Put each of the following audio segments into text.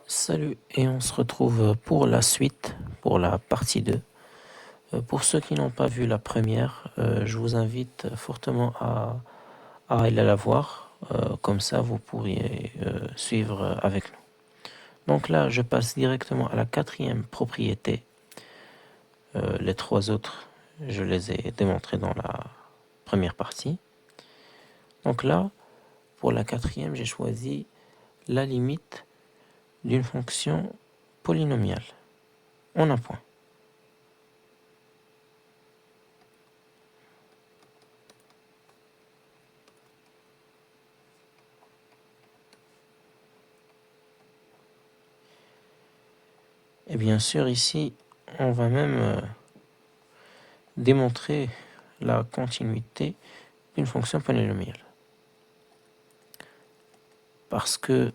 Salut, et on se retrouve pour la suite, pour la partie 2. Pour ceux qui n'ont pas vu la première, je vous invite fortement à aller la voir, comme ça vous pourriez suivre avec nous. Donc là, je passe directement à la quatrième propriété. Les trois autres, je les ai démontrés dans la première partie. Donc là, pour la quatrième, j'ai choisi la limite d'une fonction polynomiale en un point. Et bien sûr, ici, on va même démontrer la continuité d'une fonction polynomiale. Parce que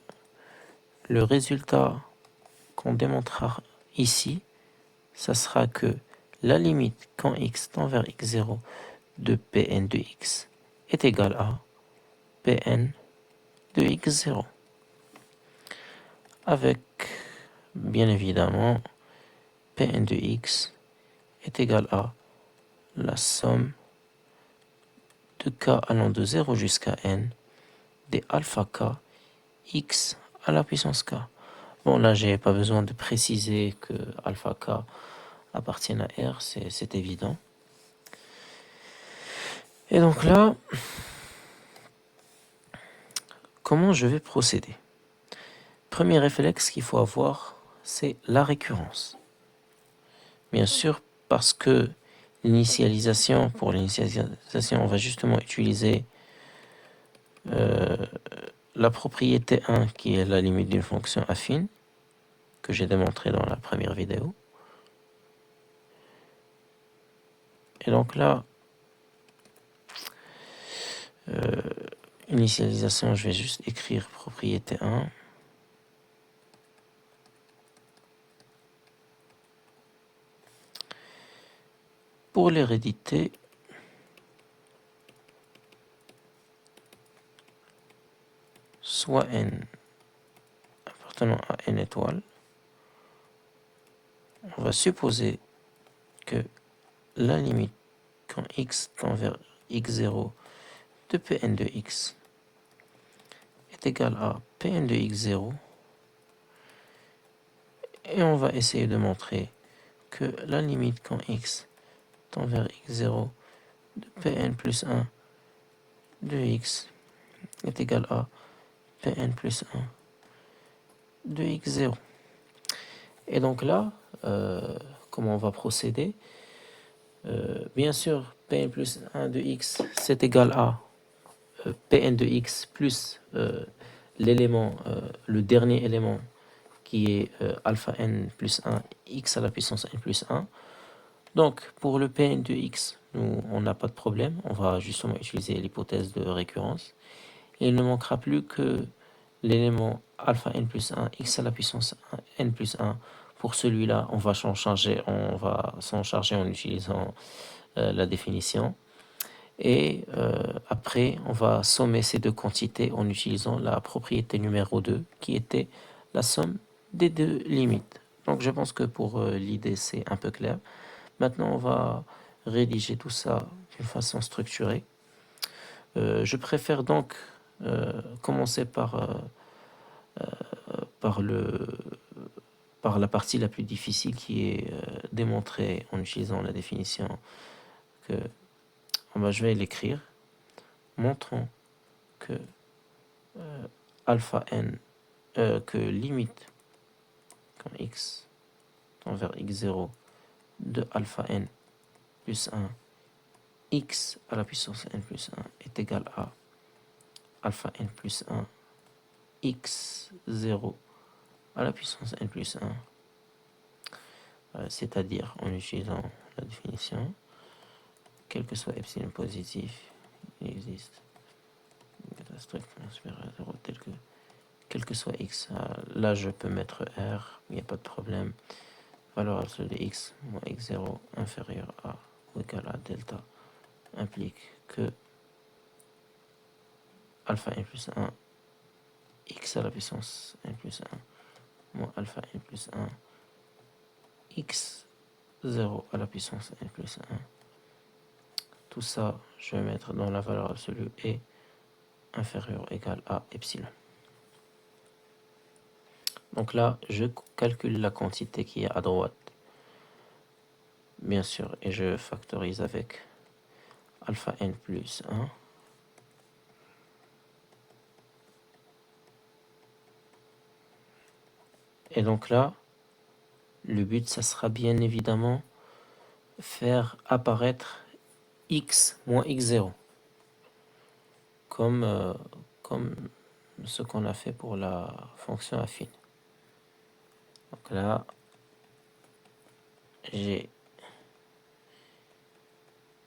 le résultat qu'on démontrera ici, ça sera que la limite quand x tend vers x0 de Pn de x est égale à Pn de x0. Avec, bien évidemment, Pn de x est égal à la somme de k allant de 0 jusqu'à n des alpha k x à la puissance k. Bon, là, j'ai pas besoin de préciser que alpha k appartient à R, c'est évident. Et donc là, comment je vais procéder? Premier réflexe qu'il faut avoir, c'est la récurrence. Bien sûr, parce que pour l'initialisation, on va justement utiliser la propriété 1 qui est la limite d'une fonction affine, que j'ai démontré dans la première vidéo. Et donc là, initialisation, je vais juste écrire propriété 1. Pour l'hérédité, soit n appartenant à n étoiles, on va supposer que la limite quand x tend vers x0 de Pn de x est égale à Pn de x0, et on va essayer de montrer que la limite quand x tend vers x0 de Pn plus 1 de x est égale à Pn plus 1 de x0. Et donc là, comment on va procéder? Bien sûr, Pn plus 1 de x, c'est égal à Pn de x plus l'élément, le dernier élément qui est alpha n plus 1, x à la puissance n plus 1. Donc, pour le Pn de x, nous, on n'a pas de problème. On va justement utiliser l'hypothèse de récurrence. Et il ne manquera plus que l'élément alpha n plus 1, x à la puissance n plus 1. Pour celui-là, on va s'en charger en utilisant la définition. Et après, on va sommer ces deux quantités en utilisant la propriété numéro 2, qui était la somme des deux limites. Donc je pense que pour l'idée, c'est un peu clair. Maintenant, on va rédiger tout ça d'une façon structurée. Je préfère donc commencer par la partie la plus difficile qui est démontrée en utilisant la définition que je vais l'écrire. Montrons que alpha n, que limite quand x tend vers x0 de alpha n plus 1 x à la puissance n plus 1 est égal à alpha n plus 1 x0 à la puissance n plus 1, c'est-à-dire en utilisant la définition, quel que soit epsilon positif, il existe une strictement supérieure à 0 tel que quel que soit x. Là, je peux mettre r, il n'y a pas de problème. Valeur absolue de x moins x0 inférieur à ou égal à delta implique que alpha n plus 1 x à la puissance n plus 1 moins alpha n plus 1 x0 à la puissance n plus 1. Tout ça, je vais mettre dans la valeur absolue et inférieur ou égal à epsilon. Donc là, je calcule la quantité qui est à droite, bien sûr, et je factorise avec alpha n plus 1. Et donc là, le but, ça sera bien évidemment faire apparaître x moins x0, comme ce qu'on a fait pour la fonction affine. Donc là, j'ai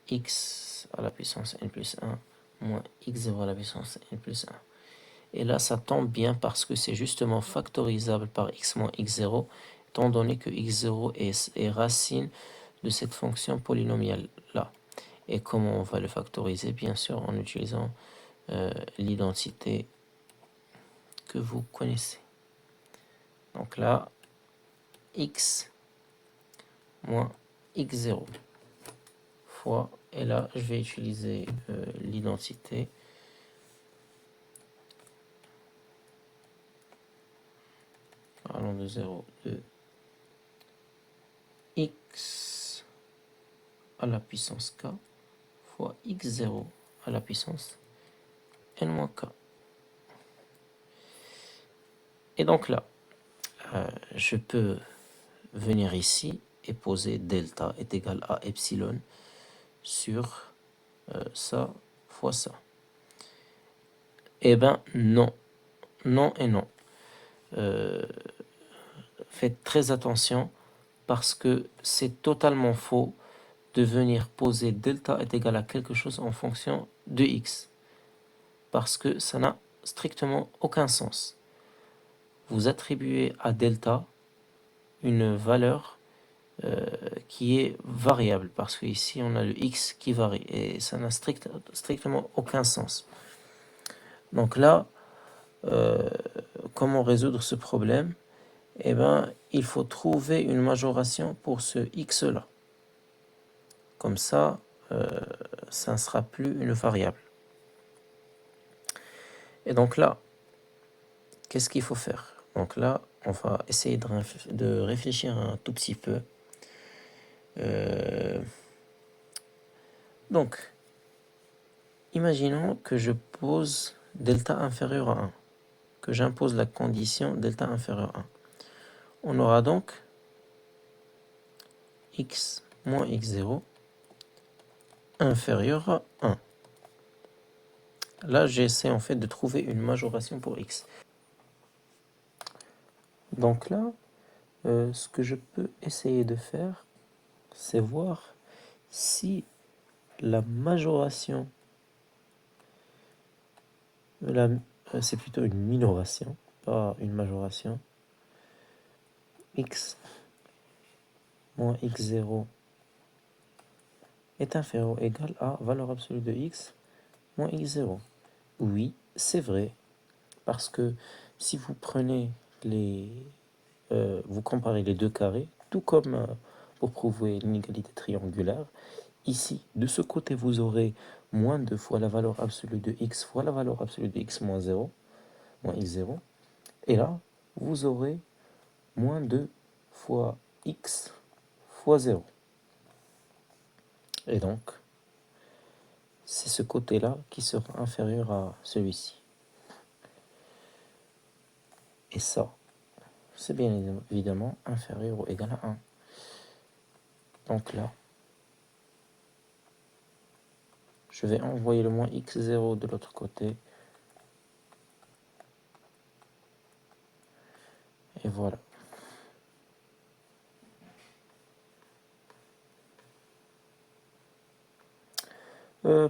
x à la puissance n plus 1 moins x0 à la puissance n plus 1. Et là, ça tombe bien parce que c'est justement factorisable par x moins x0, étant donné que x0 est racine de cette fonction polynomiale-là. Et comment on va le factoriser? Bien sûr, en utilisant l'identité que vous connaissez. Donc là, x moins x0 fois, et là, je vais utiliser l'identité allant de 0 de x à la puissance k fois x0 à la puissance n-k. Et donc là, je peux venir ici et poser delta est égal à epsilon sur ça fois ça. Eh bien, non. Non et non. Faites très attention parce que c'est totalement faux de venir poser delta est égal à quelque chose en fonction de x. Parce que ça n'a strictement aucun sens. Vous attribuez à delta une valeur qui est variable, parce qu'ici on a le x qui varie, et ça n'a strictement aucun sens. Donc là, comment résoudre ce problème? Eh bien, il faut trouver une majoration pour ce x-là. Comme ça ne sera plus une variable. Et donc là, qu'est-ce qu'il faut faire? Donc là, on va essayer de réfléchir un tout petit peu. Donc, imaginons que je pose delta inférieur à 1, que j'impose la condition delta inférieur à 1. On aura donc x moins x0 inférieur à 1. Là, j'essaie en fait de trouver une majoration pour x. Donc là, ce que je peux essayer de faire, c'est voir si la majoration, c'est plutôt une minoration, pas une majoration, x moins x0 est inférieur ou égal à valeur absolue de x moins x0. Oui, c'est vrai, parce que si vous prenez vous comparez les deux carrés, tout comme pour prouver l'inégalité triangulaire, ici, de ce côté, vous aurez moins 2 fois la valeur absolue de x fois la valeur absolue de x moins 0, moins x0. Et là, vous aurez moins 2 fois x fois 0. Et donc, c'est ce côté-là qui sera inférieur à celui-ci. Et ça, c'est bien évidemment inférieur ou égal à 1. Donc là, je vais envoyer le moins x0 de l'autre côté. Et voilà.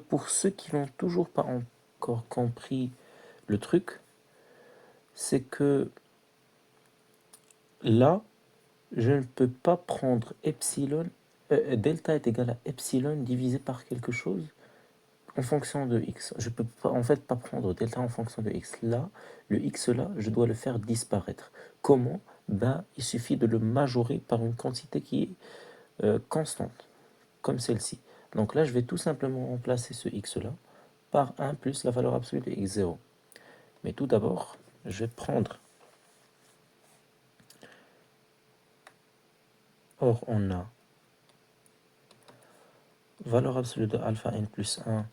Pour ceux qui n'ont toujours pas encore compris le truc, c'est que là, je ne peux pas prendre epsilon, delta est égal à epsilon divisé par quelque chose en fonction de x. Je ne peux pas, en fait, pas prendre delta en fonction de x. Là, le x là, je dois le faire disparaître. Comment? ben, il suffit de le majorer par une quantité qui est constante, comme celle-ci. Donc là, je vais tout simplement remplacer ce x-là par 1 plus la valeur absolue de x0. Mais tout d'abord, je vais prendre... Or, on a valeur absolue de alpha n plus 1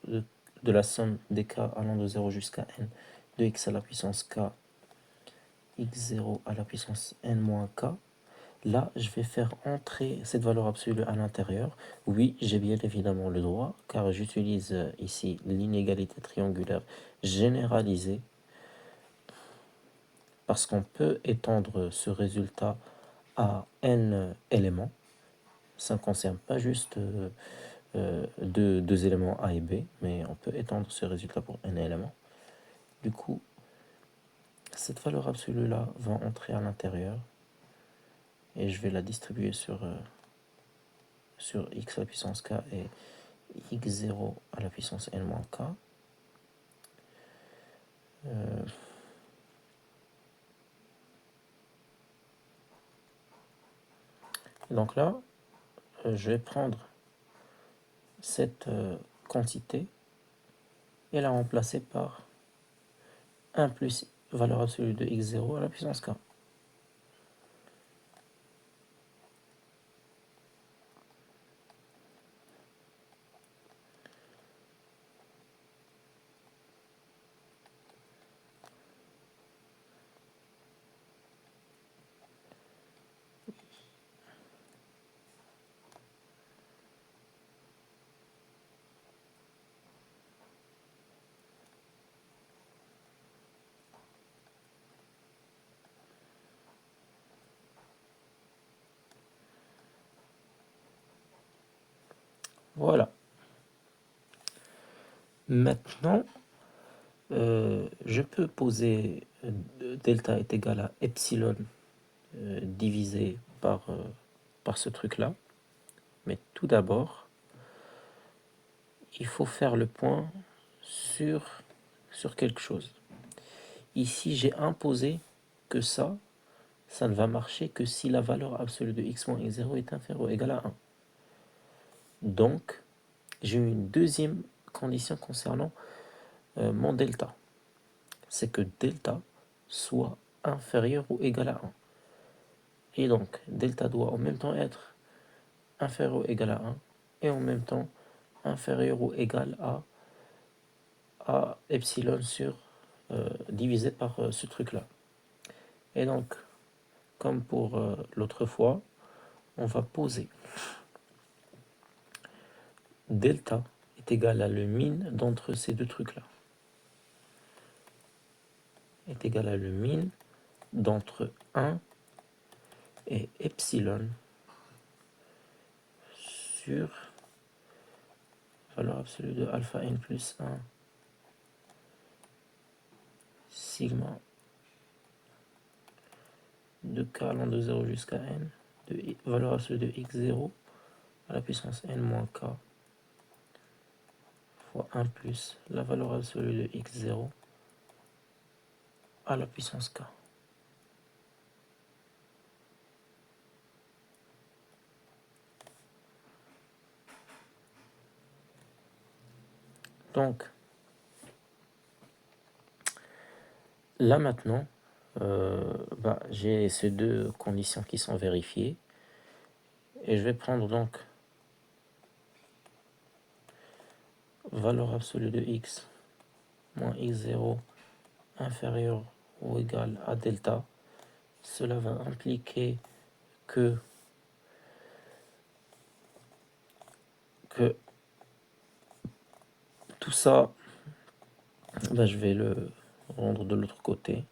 de la somme des k allant de 0 jusqu'à n de x à la puissance k, x0 à la puissance n moins k. Là, je vais faire entrer cette valeur absolue à l'intérieur. Oui, j'ai bien évidemment le droit, car j'utilise ici l'inégalité triangulaire généralisée, parce qu'on peut étendre ce résultat à n éléments. Ça ne concerne pas juste deux éléments A et B, mais on peut étendre ce résultat pour n éléments. Du coup, cette valeur absolue-là va entrer à l'intérieur, et je vais la distribuer sur x à la puissance k et x0 à la puissance n moins k. Donc là, je vais prendre cette quantité et la remplacer par 1 plus valeur absolue de x0 à la puissance k. Voilà. Maintenant, je peux poser delta est égal à epsilon divisé par ce truc-là. Mais tout d'abord, il faut faire le point sur quelque chose. Ici, j'ai imposé que ça ne va marcher que si la valeur absolue de x moins x0 est inférieure ou égale à 1. Donc, j'ai une deuxième condition concernant mon delta. C'est que delta soit inférieur ou égal à 1. Et donc, delta doit en même temps être inférieur ou égal à 1 et en même temps inférieur ou égal à epsilon sur divisé par ce truc-là. Et donc, comme pour l'autre fois, on va poser delta est égal à le min d'entre ces deux trucs-là. Est égal à le min d'entre 1 et epsilon sur valeur absolue de alpha n plus 1 sigma de k allant de 0 jusqu'à n de valeur absolue de x0 à la puissance n moins k fois 1 plus la valeur absolue de x0 à la puissance k. Donc, là maintenant, j'ai ces deux conditions qui sont vérifiées. Et je vais prendre donc valeur absolue de x moins x0 inférieur ou égal à delta. Cela va impliquer que tout ça, je vais le rendre de l'autre côté.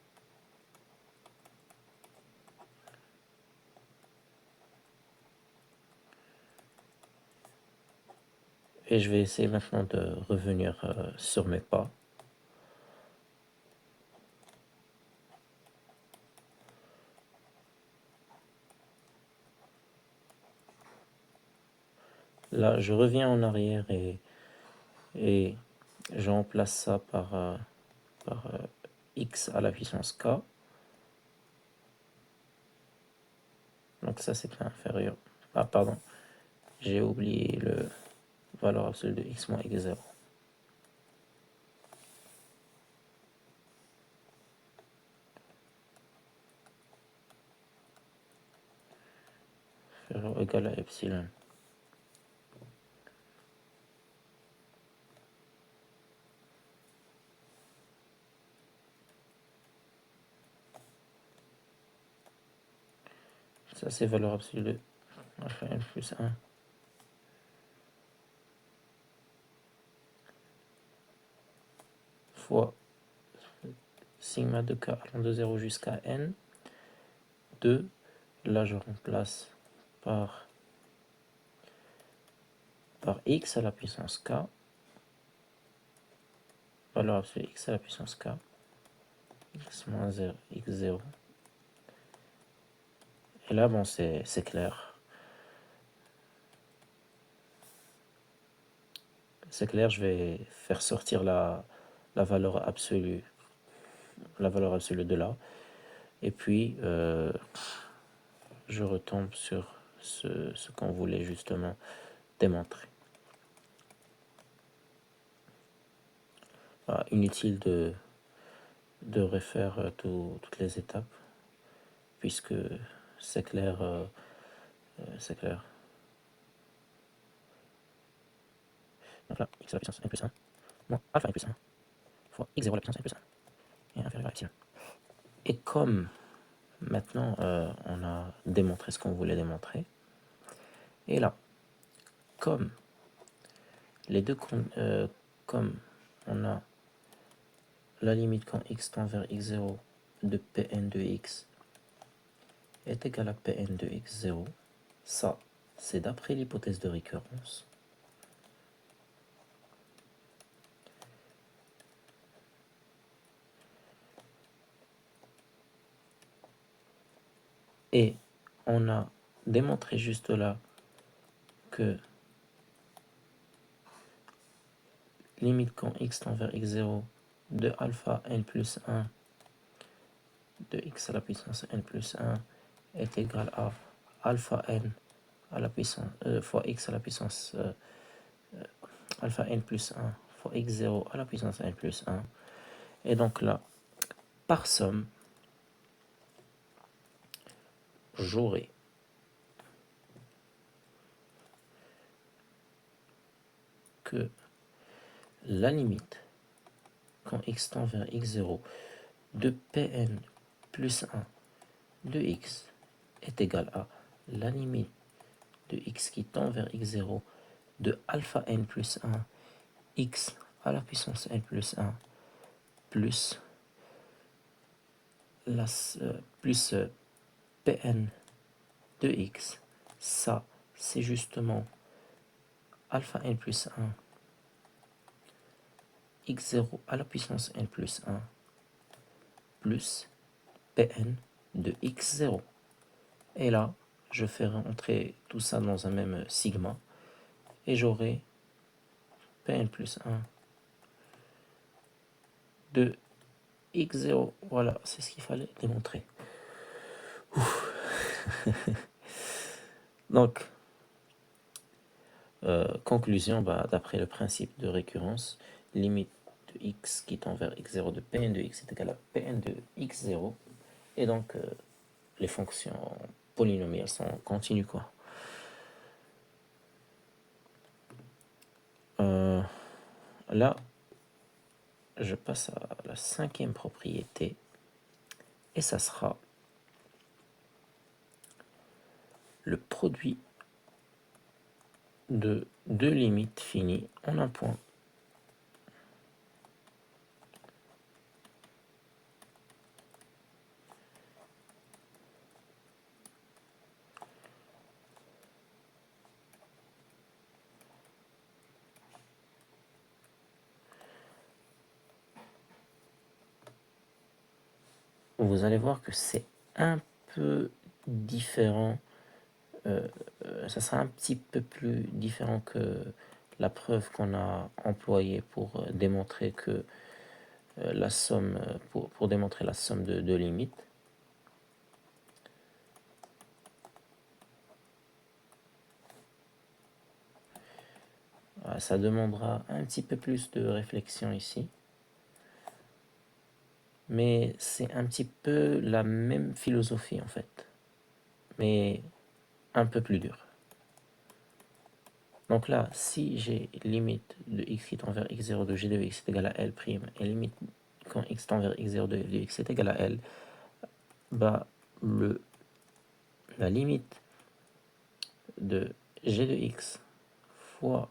Et je vais essayer maintenant de revenir sur mes pas. Là, je reviens en arrière et je remplace ça par x à la puissance k. Donc ça c'est inférieur. Ah pardon, j'ai oublié le valeur absolue de x moins x0. Inférieur ou égal à epsilon. Ça c'est valeur absolue de alpha n plus 1 fois sigma de k allant de 0 jusqu'à n. 2, là je remplace par x à la puissance k, valeur absolue x à la puissance k, x moins 0, x0. Et là, bon, c'est clair. C'est clair, je vais faire sortir la valeur absolue de là. Et puis, je retombe sur ce qu'on voulait justement démontrer. Ah, inutile de refaire toutes les étapes, puisque c'est clair. C'est clair. Donc là, x à la puissance n plus 1, moins alpha n plus 1, fois x0 à la puissance n plus 1, et inférieur à epsilon. Et comme maintenant, on a démontré ce qu'on voulait démontrer, et là, comme les deux, comme on a la limite quand x tend vers x0 de Pn de x est égal à Pn de x0, ça, c'est d'après l'hypothèse de récurrence. Et on a démontré juste là que limite quand x tend vers x0 de alpha n plus 1 de x à la puissance n plus 1 est égal à alpha n à la puissance fois x à la puissance alpha n plus 1 fois x0 à la puissance n plus 1. Et donc là, par somme, j'aurai que la limite quand x tend vers x0 de Pn plus 1 de x est égale à la limite de x qui tend vers x0 de alpha n plus 1 x à la puissance n plus 1 plus, plus Pn de x. Ça, c'est justement alpha n plus 1 x0 à la puissance n plus 1 plus Pn de x0. Et là, je fais rentrer tout ça dans un même sigma et j'aurai Pn plus 1 de x0. Voilà, c'est ce qu'il fallait démontrer. Donc, conclusion, d'après le principe de récurrence, limite de x qui tend vers x0 de Pn de x est égal à Pn de x0. Et donc, les fonctions polynomiales sont continues, quoi. Là, je passe à la 5e propriété, et ça sera le produit de deux limites finies en un point. Vous allez voir que c'est un peu différent. Ça sera un petit peu plus différent que la preuve qu'on a employée pour démontrer que la somme, pour démontrer la somme de limites. Ça demandera un petit peu plus de réflexion ici. Mais c'est un petit peu la même philosophie en fait. Mais un peu plus dur. Donc là, si j'ai limite de x qui tend vers x0 de g de x est égal à L', et limite quand x tend vers x0 de f de x est égal à L, bah la limite de g de x fois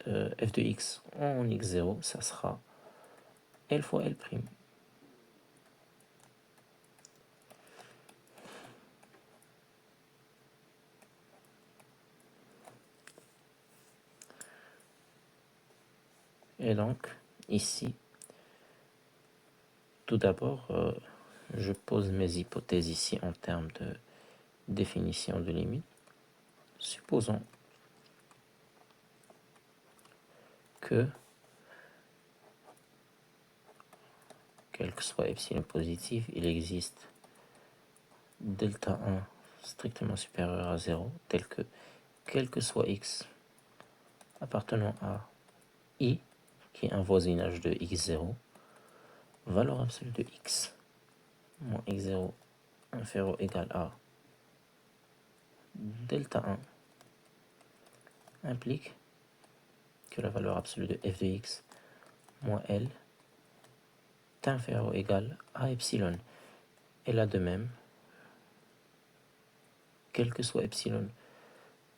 f de x en x0, ça sera L fois L'. Et donc, ici, tout d'abord, je pose mes hypothèses ici en termes de définition de limite. Supposons que, quel que soit epsilon positif, il existe delta 1 strictement supérieur à 0, tel que, quel que soit x appartenant à i, qui est un voisinage de x0, valeur absolue de x moins x0 inférieur ou égal à delta 1 implique que la valeur absolue de f de x moins L est inférieur ou égal à epsilon. Et là de même, quel que soit epsilon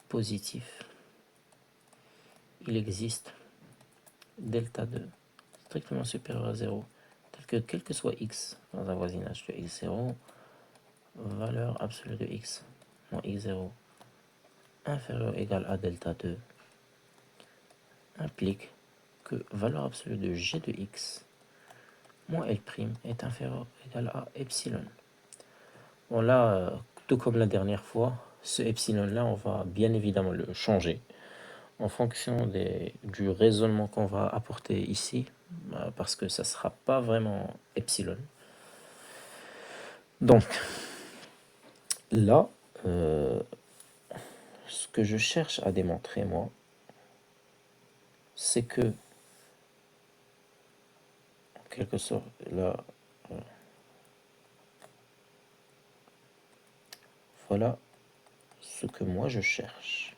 positif, il existe delta 2 strictement supérieur à 0, tel que quel que soit x dans un voisinage de x0, valeur absolue de x moins x0 inférieur ou égal à delta 2 implique que valeur absolue de g de x moins L' est inférieur ou égal à epsilon. Bon là, tout comme la dernière fois, ce epsilon là, on va bien évidemment le changer en fonction du raisonnement qu'on va apporter ici, parce que ça ne sera pas vraiment epsilon. Donc, là, ce que je cherche à démontrer, moi, c'est que, en quelque sorte, là, voilà ce que moi je cherche.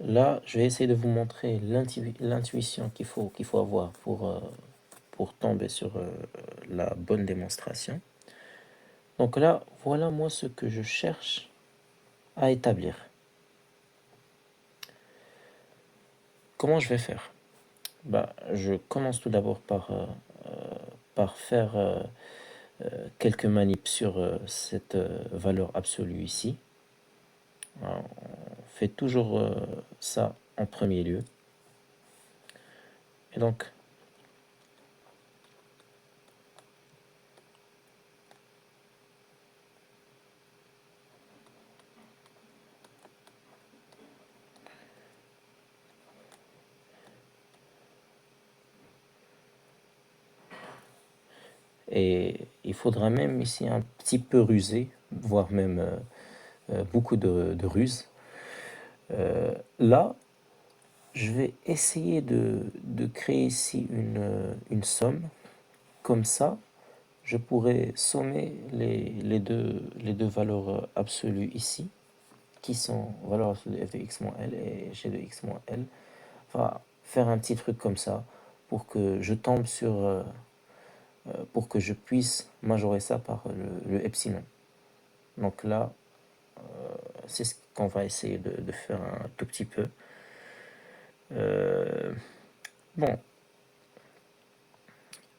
Là, je vais essayer de vous montrer l'intuition qu'il faut avoir pour tomber sur la bonne démonstration. Donc là, voilà moi ce que je cherche à établir. Comment je vais faire? Je commence tout d'abord par faire quelques manips sur cette valeur absolue ici. Alors, on fait toujours ça en premier lieu. Et donc, et il faudra même ici un petit peu ruser, voire même beaucoup de ruse. Là, je vais essayer de créer ici une somme. Comme ça, je pourrais sommer les deux valeurs absolues ici, qui sont valeur absolue de f de x moins L et g de x moins L. Enfin, faire un petit truc comme ça pour que je tombe sur... pour que je puisse majorer ça par le epsilon. Donc là, c'est ce qu'on va essayer de faire un tout petit peu. Bon,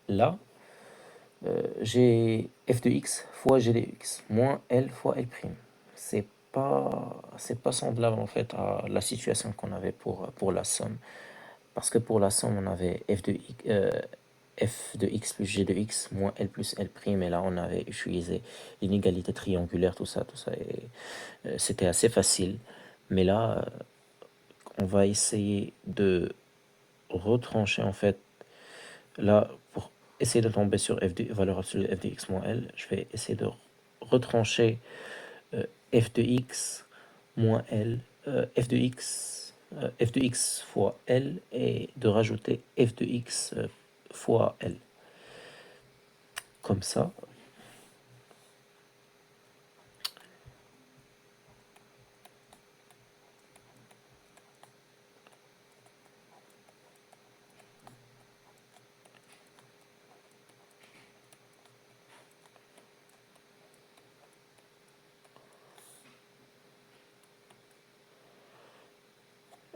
là, j'ai f de x fois g de x moins L fois L'. C'est pas semblable en fait à la situation qu'on avait pour la somme. Parce que pour la somme, on avait f de x, f de x plus g de x moins L plus L', et là on avait utilisé l'inégalité triangulaire, tout ça, et c'était assez facile. Mais là, on va essayer de retrancher en fait, là, pour essayer de tomber sur f de valeur absolue de f de x moins L, je vais essayer de retrancher f de x moins L, f de x fois L, et de rajouter f de x fois L. Comme ça.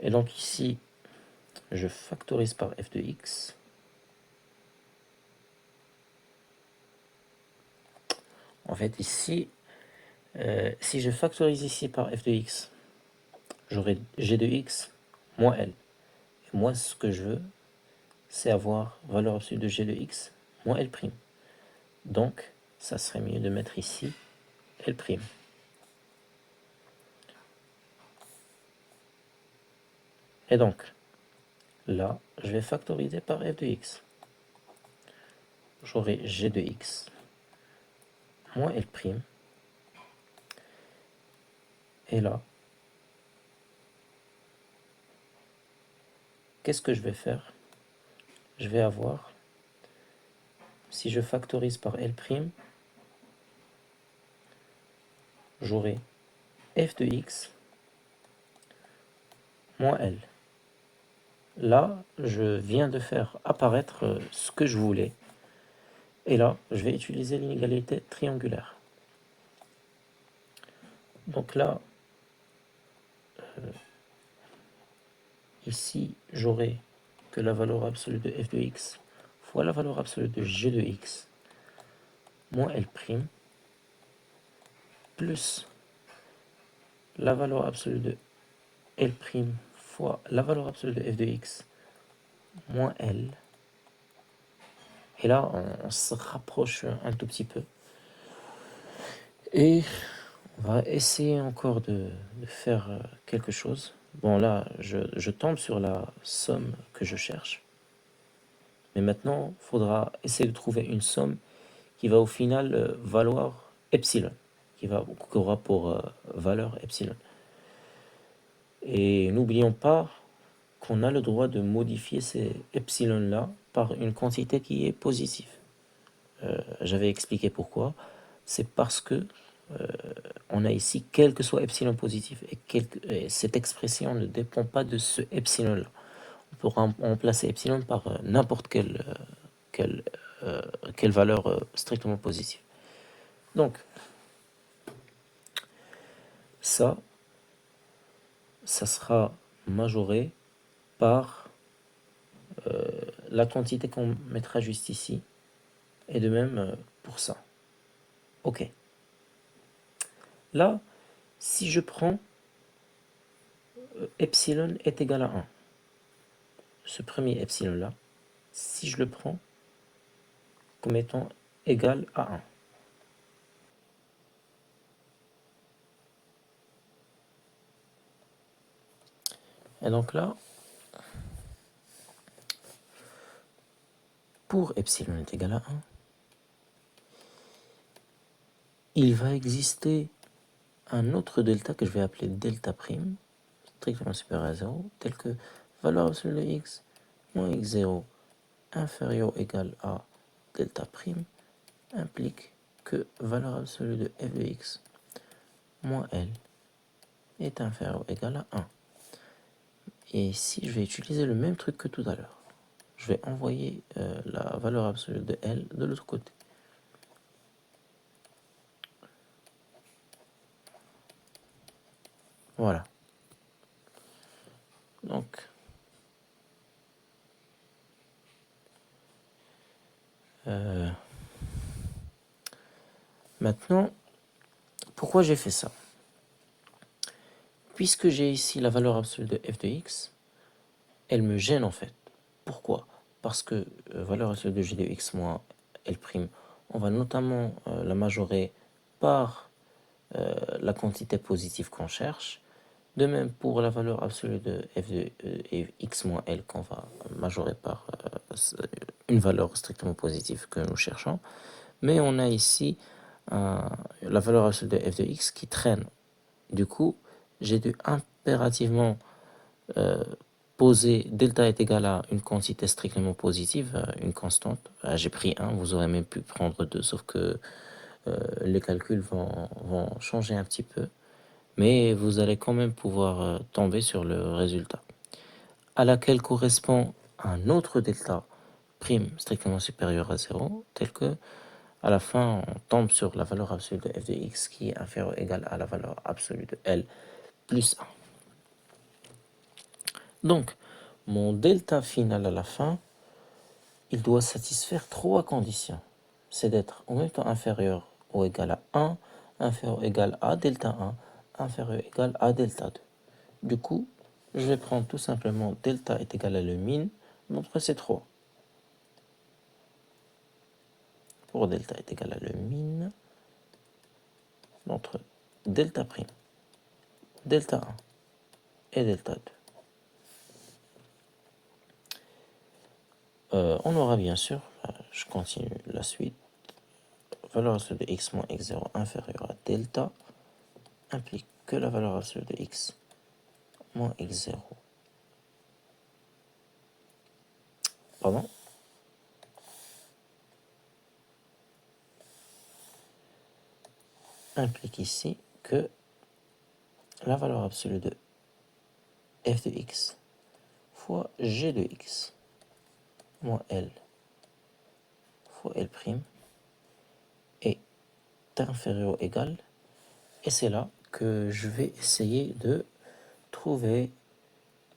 Et donc ici, je factorise par f de x. En fait, ici, si je factorise ici par f de x, j'aurai g de x moins L. Et moi, ce que je veux, c'est avoir valeur absolue de g de x moins L'. Donc, ça serait mieux de mettre ici L'. Et donc, là, je vais factoriser par f de x. J'aurai g de x moins L'. Et là, qu'est-ce que je vais faire? Je vais avoir, si je factorise par L', j'aurai f de x moins L. Là, je viens de faire apparaître ce que je voulais. Et là, je vais utiliser l'inégalité triangulaire. Donc là, ici, j'aurai que la valeur absolue de f de x fois la valeur absolue de g de x moins L', plus la valeur absolue de L' fois la valeur absolue de f de x moins L. Et là, on se rapproche un tout petit peu. Et on va essayer encore de faire quelque chose. Bon, là, je tombe sur la somme que je cherche. Mais maintenant, il faudra essayer de trouver une somme qui va au final valoir epsilon, qui aura pour valeur epsilon. Et n'oublions pas qu'on a le droit de modifier ces epsilon-là par une quantité qui est positive. J'avais expliqué pourquoi. C'est parce que on a ici quel que soit epsilon positif, et cette expression ne dépend pas de ce epsilon-là. On peut remplacer epsilon par n'importe quelle valeur strictement positive. Donc, ça sera majoré par la quantité qu'on mettra juste ici, et de même pour ça. Ok. Là, si je prends epsilon est égal à 1, ce premier epsilon-là, si je le prends comme étant égal à 1, et donc là, pour epsilon est égal à 1, il va exister un autre delta que je vais appeler delta prime, strictement supérieur à 0, tel que valeur absolue de x moins x0 inférieur ou égal à delta prime implique que valeur absolue de f de x moins L est inférieur ou égal à 1. Et ici, je vais utiliser le même truc que tout à l'heure. Je vais envoyer la valeur absolue de L de l'autre côté. Voilà. Donc, maintenant, pourquoi j'ai fait ça? Puisque j'ai ici la valeur absolue de f de x, elle me gêne en fait. Pourquoi? parce que valeur absolue de g de x moins L', on va notamment la majorer par la quantité positive qu'on cherche. De même pour la valeur absolue de f de x moins L qu'on va majorer par une valeur strictement positive que nous cherchons. Mais on a ici la valeur absolue de f de x qui traîne. Du coup, j'ai dû impérativement poser delta est égal à une quantité strictement positive, une constante. J'ai pris 1, vous aurez même pu prendre 2, sauf que les calculs vont changer un petit peu. Mais vous allez quand même pouvoir tomber sur le résultat, à laquelle correspond un autre delta prime strictement supérieur à 0, tel que à la fin on tombe sur la valeur absolue de f de x qui est inférieure ou égale à la valeur absolue de L plus 1. Donc, mon delta final à la fin, il doit satisfaire 3 conditions. C'est d'être en même temps inférieur ou égal à 1, inférieur ou égal à delta 1, inférieur ou égal à delta 2. Du coup, je vais prendre tout simplement delta est égal à le min d'entre ces 3. Pour delta est égal à le min d'entre delta prime, delta 1 et delta 2. On aura bien sûr, je continue la suite, valeur absolue de x moins x0 inférieure à delta implique que la valeur absolue de x moins x0 implique ici que la valeur absolue de f de x fois g de x moins L fois L' est inférieur ou égal, et c'est là que je vais essayer de trouver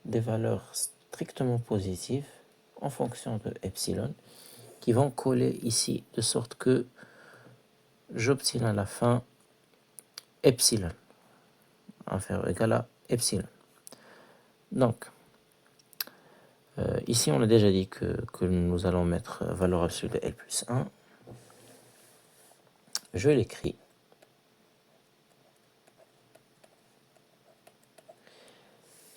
des valeurs strictement positives en fonction de epsilon qui vont coller ici de sorte que j'obtiens à la fin epsilon inférieur ou égal à epsilon. Donc ici on a déjà dit que nous allons mettre valeur absolue de L plus 1. Je l'écris.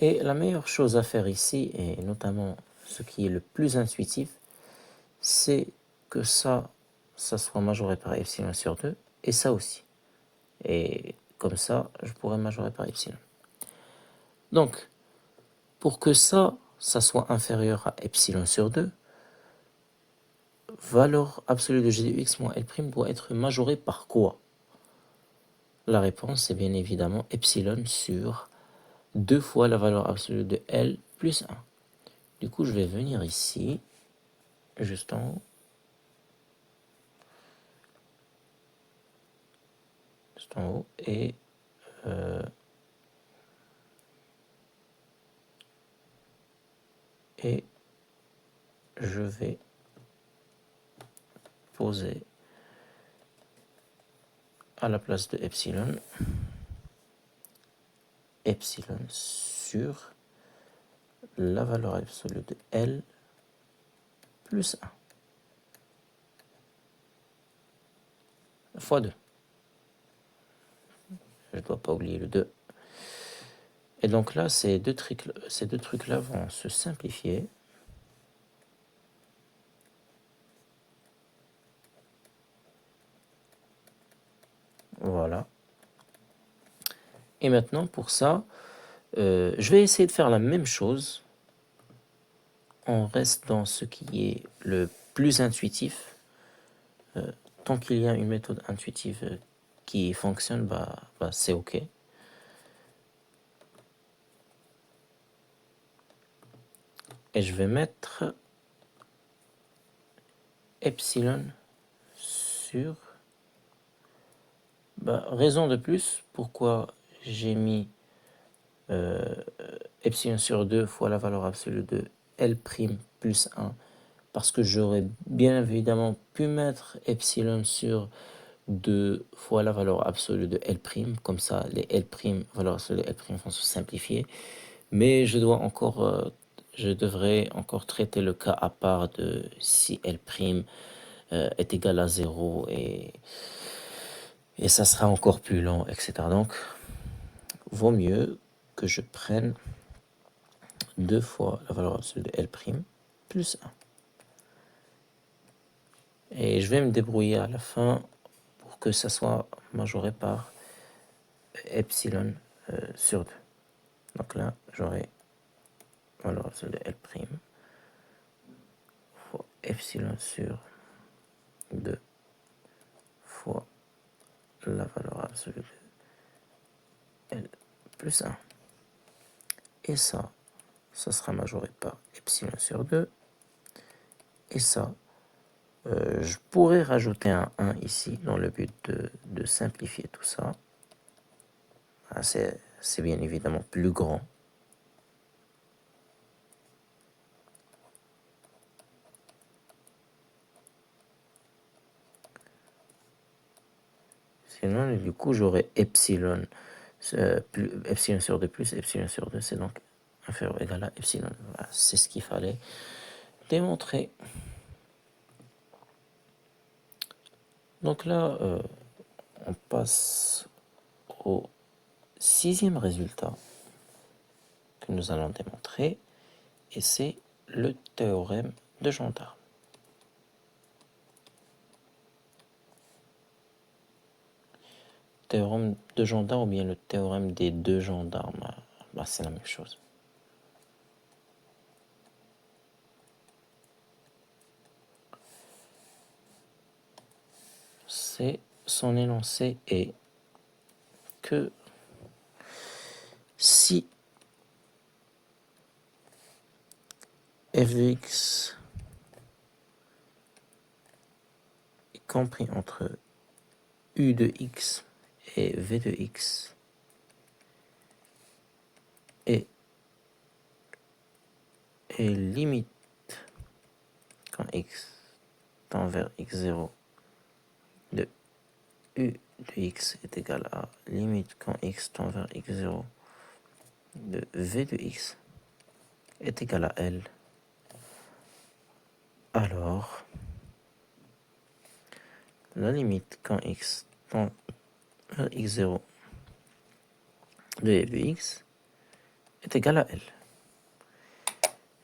Et la meilleure chose à faire ici, et notamment ce qui est le plus intuitif, c'est que ça soit majoré par epsilon sur 2, et ça aussi. Et comme ça, je pourrais majorer par epsilon. Donc, pour que ça soit inférieur à epsilon sur 2, valeur absolue de g de x moins L' doit être majorée par quoi? La réponse est bien évidemment epsilon sur 2 fois la valeur absolue de L plus 1. Du coup, je vais venir ici, juste en haut. Juste en haut, et je vais poser à la place de epsilon sur la valeur absolue de L plus 1 fois 2. Je ne dois pas oublier le 2. Et donc là, ces deux trucs-là vont se simplifier. Voilà. Et maintenant, pour ça, je vais essayer de faire la même chose. On reste dans ce qui est le plus intuitif. Tant qu'il y a une méthode intuitive qui fonctionne, c'est OK. Et je vais mettre epsilon sur... raison de plus, pourquoi j'ai mis epsilon sur 2 fois la valeur absolue de L' plus 1, parce que j'aurais bien évidemment pu mettre epsilon sur 2 fois la valeur absolue de L', comme ça les L', valeur absolue de L' vont se simplifier, mais je dois encore je devrais encore traiter le cas à part de si L' est égal à 0 et ça sera encore plus long, etc. Donc, vaut mieux que je prenne 2 fois la valeur absolue de L' plus 1. Et je vais me débrouiller à la fin pour que ça soit majoré par epsilon sur 2. Donc là, j'aurai la valeur absolue de L' fois epsilon sur 2 fois la valeur absolue de L plus 1. Et ça sera majoré par epsilon sur 2. Et ça, je pourrais rajouter un 1 ici dans le but de simplifier tout ça. Ah, c'est bien évidemment plus grand. Sinon, du coup, j'aurais epsilon, epsilon sur 2 plus epsilon sur 2, c'est donc inférieur ou égal à epsilon. Voilà, c'est ce qu'il fallait démontrer. Donc là, on passe au 6e résultat que nous allons démontrer, et c'est le théorème de Gendarme. Théorème de Gendarme ou bien le théorème des deux gendarmes, bah, c'est la même chose. Son énoncé est que si f de x est compris entre u de x et v de x et limite quand x tend vers x0 de u de x est égal à limite quand x tend vers x0 de v de x est égal à L, alors la limite quand x tend vers x0 de f de x est égal à L.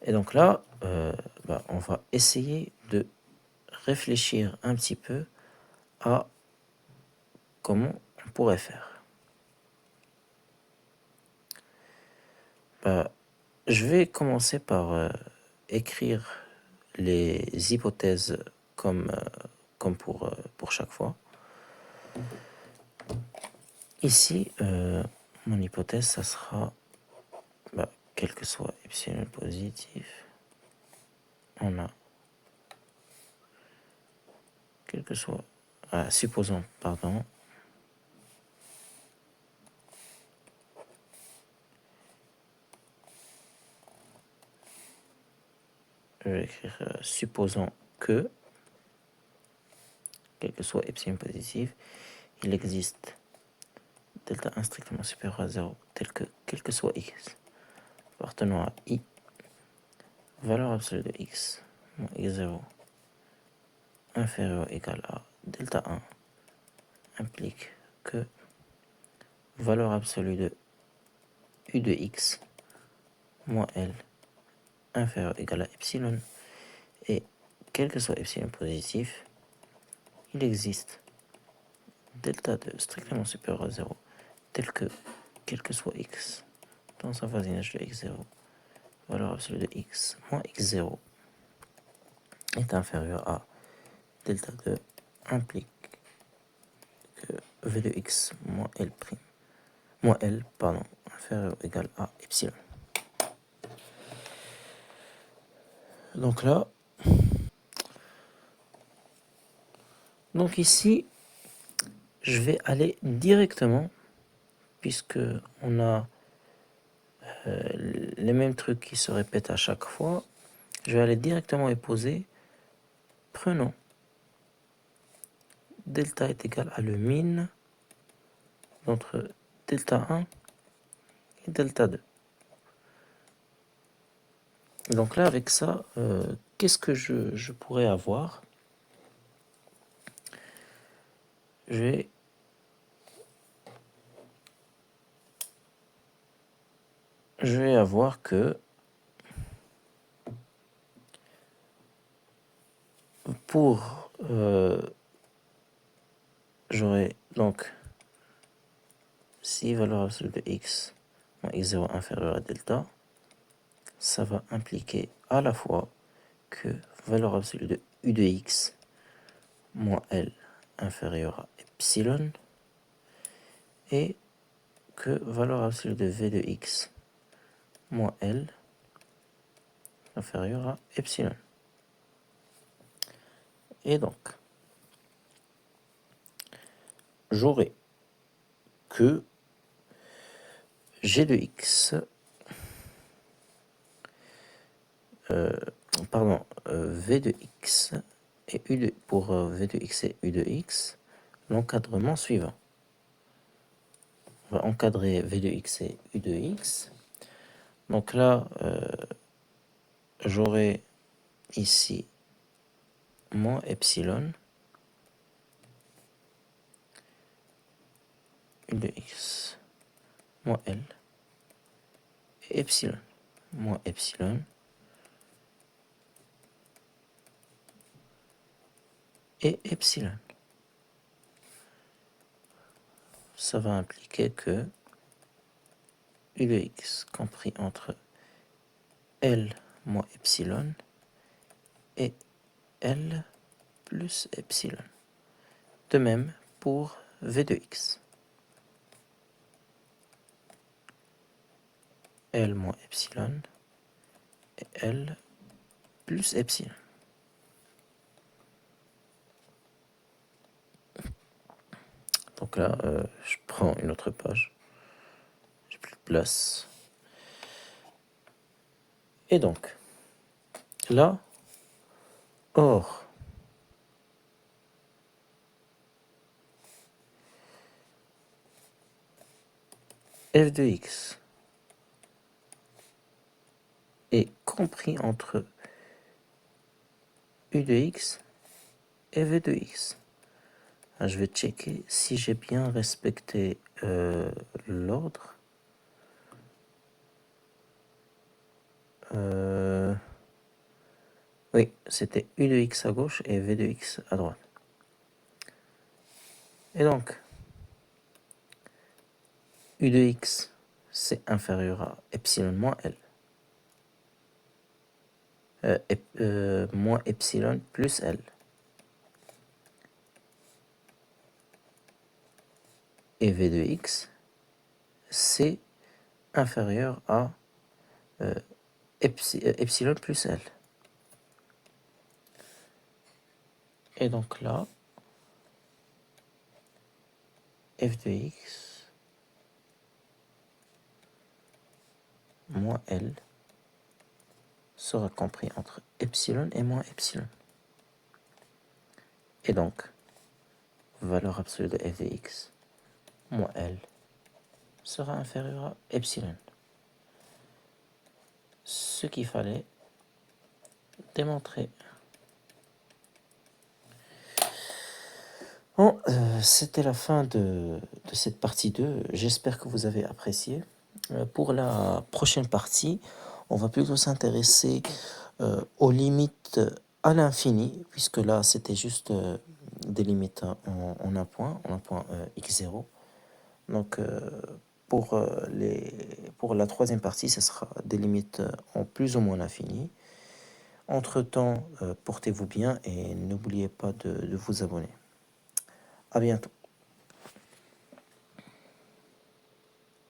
Et donc là, on va essayer de réfléchir un petit peu à comment on pourrait faire. Je vais commencer par écrire les hypothèses comme pour chaque fois. Ici, mon hypothèse, ça sera, quel que soit epsilon positif, on a, quel que soit, supposons, pardon, je vais écrire supposons que, quel que soit epsilon positif, il existe delta 1 strictement supérieur à 0, tel que, quel que soit x, appartenant à i, valeur absolue de x, moins x0, inférieur ou égal à delta 1, implique que valeur absolue de u de x, moins L, inférieur ou égal à epsilon, et quel que soit epsilon positif, il existe delta 2 strictement supérieur à 0, tel que, quel que soit x, dans un voisinage de x0, valeur absolue de x, moins x0, est inférieur à delta 2, implique que v de x moins L', inférieur ou égal à epsilon. Donc là, donc ici, je vais aller directement, puisque on a les mêmes trucs qui se répètent à chaque fois, je vais aller directement et poser, prenons delta est égal à le min entre delta 1 et delta 2. Donc là, avec ça, qu'est-ce que je pourrais avoir? Je vais avoir que pour j'aurai donc si valeur absolue de x moins x0 inférieur à delta, ça va impliquer à la fois que valeur absolue de u de x moins L inférieur à epsilon et que valeur absolue de v de x moins L inférieur à epsilon. Et donc, j'aurai que g de x, v de x et u de, pour v de x et u de x, l'encadrement suivant. On va encadrer v de x et u de x. Donc là, j'aurai ici moins epsilon u de x moins L et epsilon moins epsilon et epsilon. Ça va impliquer que u de x compris entre L moins epsilon et L plus epsilon. De même pour v de x. L moins epsilon et L plus epsilon. Donc là, je prends une autre page. J'ai plus de place. Et donc, là, or, f de x est compris entre u de x et v de x. Je vais checker si j'ai bien respecté l'ordre. Oui, c'était u de x à gauche et v de x à droite. Et donc, u de x, c'est inférieur à epsilon moins L. Moins epsilon plus L. Et v de x, c'est inférieur à epsilon plus L. Et donc là, f de x moins L sera compris entre epsilon et moins epsilon. Et donc, valeur absolue de f de x moins L sera inférieur à epsilon. Ce qu'il fallait démontrer. Bon, c'était la fin de cette partie 2. J'espère que vous avez apprécié. Pour la prochaine partie, on va plutôt s'intéresser aux limites à l'infini, puisque là, c'était juste des limites en un point x0. Donc, pour la troisième partie, ce sera des limites en plus ou moins l'infini. Entre-temps, portez-vous bien et n'oubliez pas de vous abonner. À bientôt.